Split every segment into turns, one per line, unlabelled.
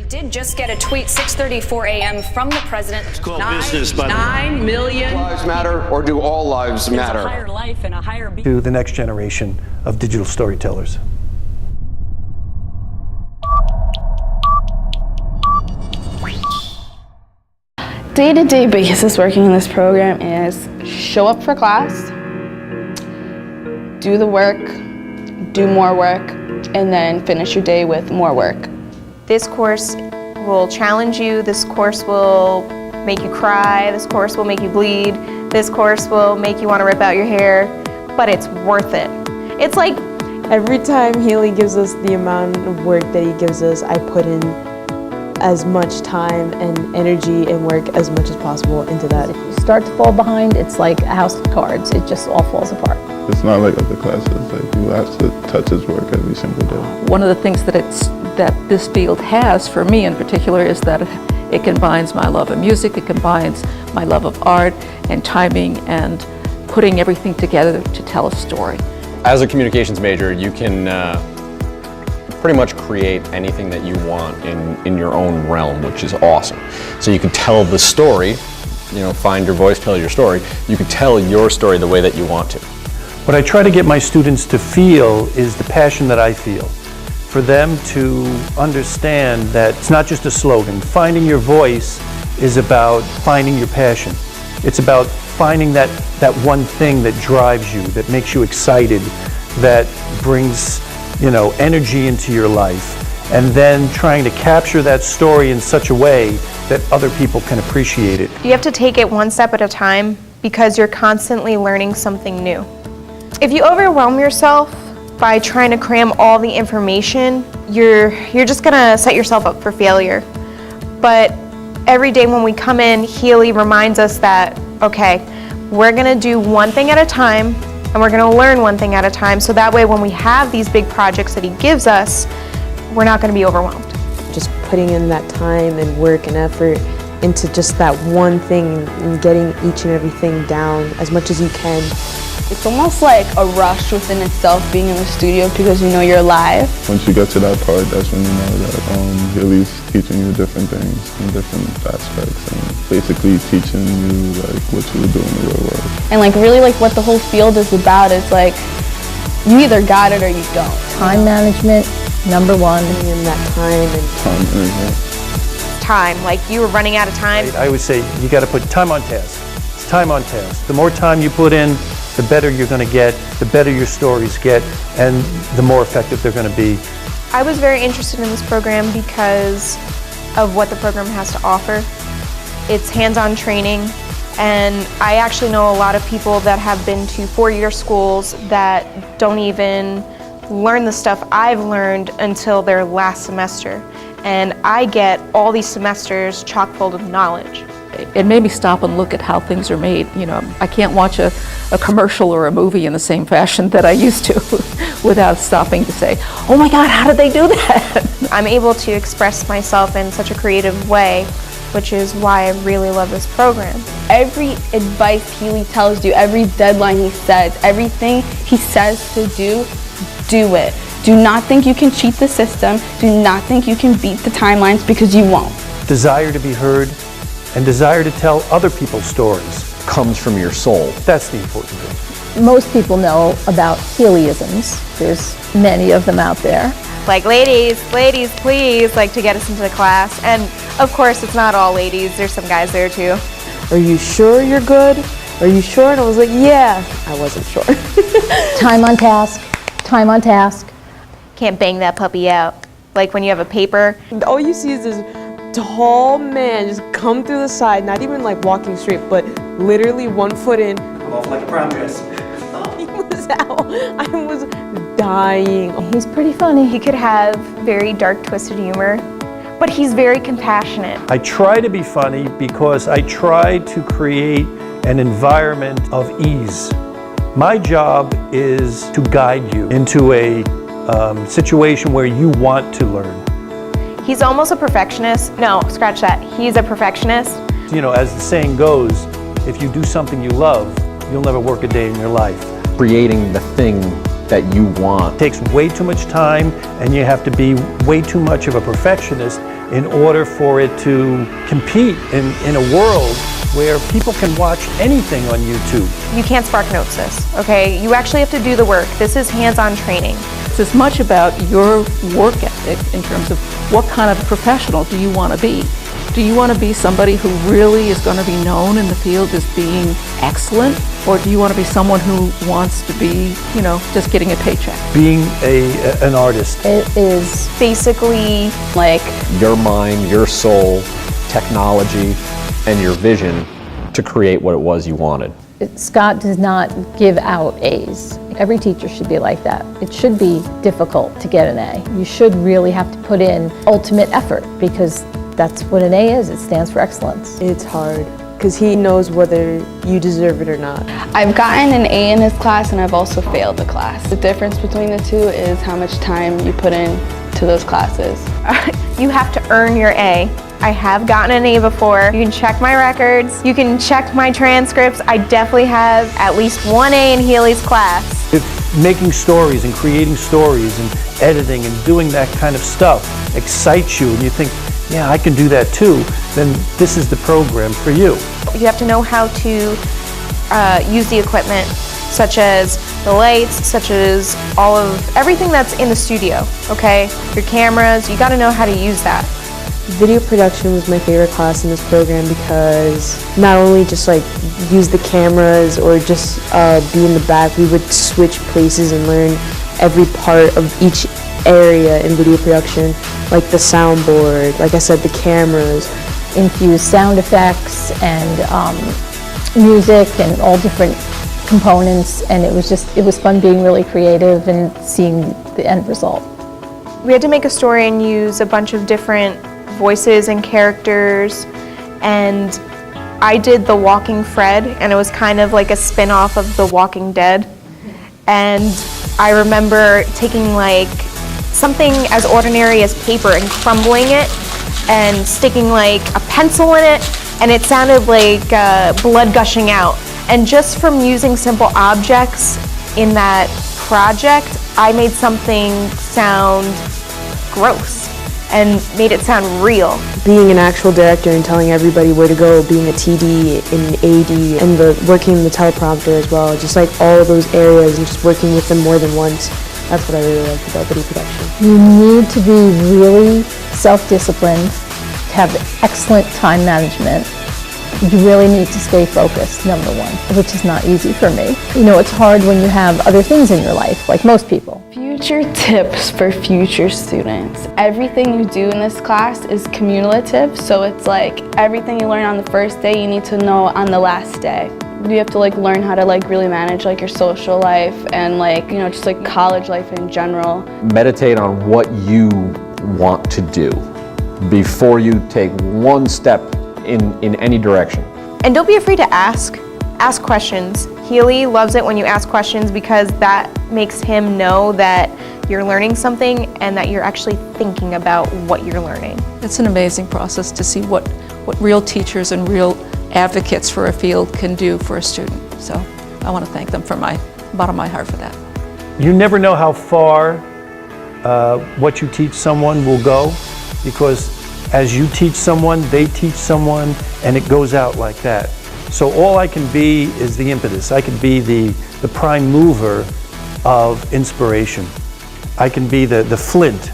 did just get a tweet 6:34 a.m. from the president.
It's called business, but
9 million.
Lives matter, or do all lives matter?
There's a higher life and a higher being.
To the next generation of digital storytellers.
Day-to-day basis working in this program is show up for class, do the work, do more work, and then finish your day with more work.
This course will challenge you, this course will make you cry, this course will make you bleed, this course will make you want to rip out your hair, but it's worth it. It's like
every time Healy gives us the amount of work that he gives us, I put in as much time and energy and work as much as possible into that.
If you start to fall behind, it's like a house of cards. It just all falls apart.
It's not like other classes. Like, you have to touch his work every single day.
One of the things that this field has for me in particular is that it combines my love of music, it combines my love of art and timing and putting everything together to tell a story.
As a communications major, you can pretty much create anything that you want in your own realm, which is awesome. So you can tell the story, you know, find your voice, tell your story. You can tell your story the way that you want to.
What I try to get my students to feel is the passion that I feel. For them to understand that it's not just a slogan. Finding your voice is about finding your passion. It's about finding that one thing that drives you, that makes you excited, that brings, you know, energy into your life, and then trying to capture that story in such a way that other people can appreciate it.
you have to take it one step at a time because you're constantly learning something new. If you overwhelm yourself by trying to cram all the information, you're just gonna set yourself up for failure. But every day when we come in, Healy reminds us that, okay, we're gonna do one thing at a time, and we're gonna learn one thing at a time, so that way when we have these big projects that he gives us, we're not gonna be overwhelmed.
Just putting in that time and work and effort into just that one thing and getting each and everything down as much as you can.
It's almost like a rush within itself being in the studio because you know you're live.
Once you get to that part, that's when you know that Healy's teaching you different things in different aspects and basically teaching you like what you would do in the real world.
And like really like what the whole field is about is like you either got it or you don't.
Time management, number one.
In that time and
Time management.
Time, like you were running out of time.
I always say you got to put time on task. It's time on task. The more time you put in, the better you're going to get, the better your stories get, and the more effective they're going to be.
I was very interested in this program because of what the program has to offer. It's hands-on training, and I actually know a lot of people that have been to four-year schools that don't even learn the stuff I've learned until their last semester. And I get all these semesters chock full of knowledge.
It made me stop and look at how things are made. You know, I can't watch a commercial or a movie in the same fashion that I used to without stopping to say, oh my God, how did they do that?
I'm able to express myself in such a creative way, which is why I really love this program.
Every advice Healy tells you, every deadline he sets, everything he says to do it. Do not think you can cheat the system. Do not think you can beat the timelines because you won't.
Desire to be heard and desire to tell other people's stories
Comes from your soul.
That's the important thing.
Most people know about Healyisms. There's many of them out there.
Like, ladies, please, like to get us into the class. And of course, it's not all ladies. There's some guys there too.
are you sure you're good? Are you sure? And I was like, yeah. I wasn't sure.
Time on task, time on task.
Can't bang that puppy out. Like when you have a paper.
All you see is this tall man just come through the side, not even like walking straight, but literally 1 foot in.
I'm off like a prom dress.
He was out. I was dying.
He's pretty funny.
He could have very dark, twisted humor, but he's very compassionate.
I try to be funny because I try to create an environment of ease. My job is to guide you into a situation where you want to learn.
He's almost a perfectionist. No, scratch that. He's a perfectionist.
You know, as the saying goes, if you do something you love, you'll never work a day in your life.
Creating the thing that you want.
It takes way too much time, and you have to be way too much of a perfectionist in order for it to compete in a world where people can watch anything on YouTube.
You can't spark notes this, okay? You actually have to do the work. This is hands-on training.
It's as much about your work ethic in terms of what kind of professional do you want to be. Do you want to be somebody who really is going to be known in the field as being excellent? Or do you want to be someone who wants to be, you know, just getting a paycheck?
Being an artist.
It is
Basically, like,
Your mind, your soul, technology, and your vision to create what it was you wanted.
Scott does not give out A's. Every teacher should be like that. It should be difficult to get an A. You should really have to put in ultimate effort because that's what an A is. It stands for excellence.
It's hard because he knows whether you deserve it or not.
I've gotten an A in his class and I've also failed the class. The difference between the two is how much time you put in to those classes.
You have to earn your A. I have gotten an A before. You can check my records. You can check my transcripts. I definitely have at least one A in Healy's class.
If making stories and creating stories and editing and doing that kind of stuff excites you and you think, yeah, I can do that too, then this is the program for you.
You have to know how to use the equipment, such as the lights, such as all of everything that's in the studio, okay? Your cameras, you gotta know how to use that.
Video production was my favorite class in this program because not only just like use the cameras or just be in the back, we would switch places and learn every part of each area in video production, like the soundboard, like I said, the cameras.
Infuse sound effects and music and all different components, and it was fun being really creative and seeing the end result.
We had to make a story and use a bunch of different voices and characters, and I did The Walking Fred, and it was kind of like a spin-off of The Walking Dead. And I remember taking like something as ordinary as paper and crumbling it and sticking like a pencil in it, and it sounded like blood gushing out. And just from using simple objects in that project, I made something sound gross and made it sound real.
Being an actual director and telling everybody where to go, being a TD and AD, and working the teleprompter as well, just like all of those areas and just working with them more than once. That's what I really liked about video production.
You need to be really self-disciplined, to have excellent time management. You really need to stay focused, number one, which is not easy for me. You know, it's hard when you have other things in your life, like most people.
Future tips for future students. Everything you do in this class is cumulative, so it's like everything you learn on the first day, you need to know on the last day. You have to like learn how to like really manage like your social life and like, you know, just like college life in general.
Meditate on what you want to do before you take one step in any direction.
And don't be afraid to ask questions. Healy loves it when you ask questions because that makes him know that you're learning something and that you're actually thinking about what you're learning.
It's an amazing process to see what real teachers and real advocates for a field can do for a student. So I want to thank them from my bottom of my heart for that.
You never know how far what you teach someone will go, because as you teach someone, they teach someone, and it goes out like that. So all I can be is the impetus. I can be the prime mover of inspiration. I can be the flint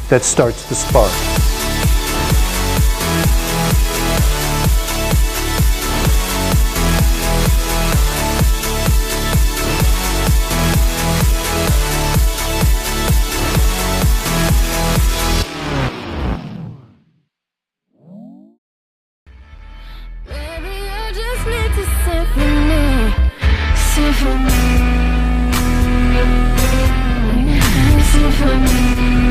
that starts the spark.
Symphony.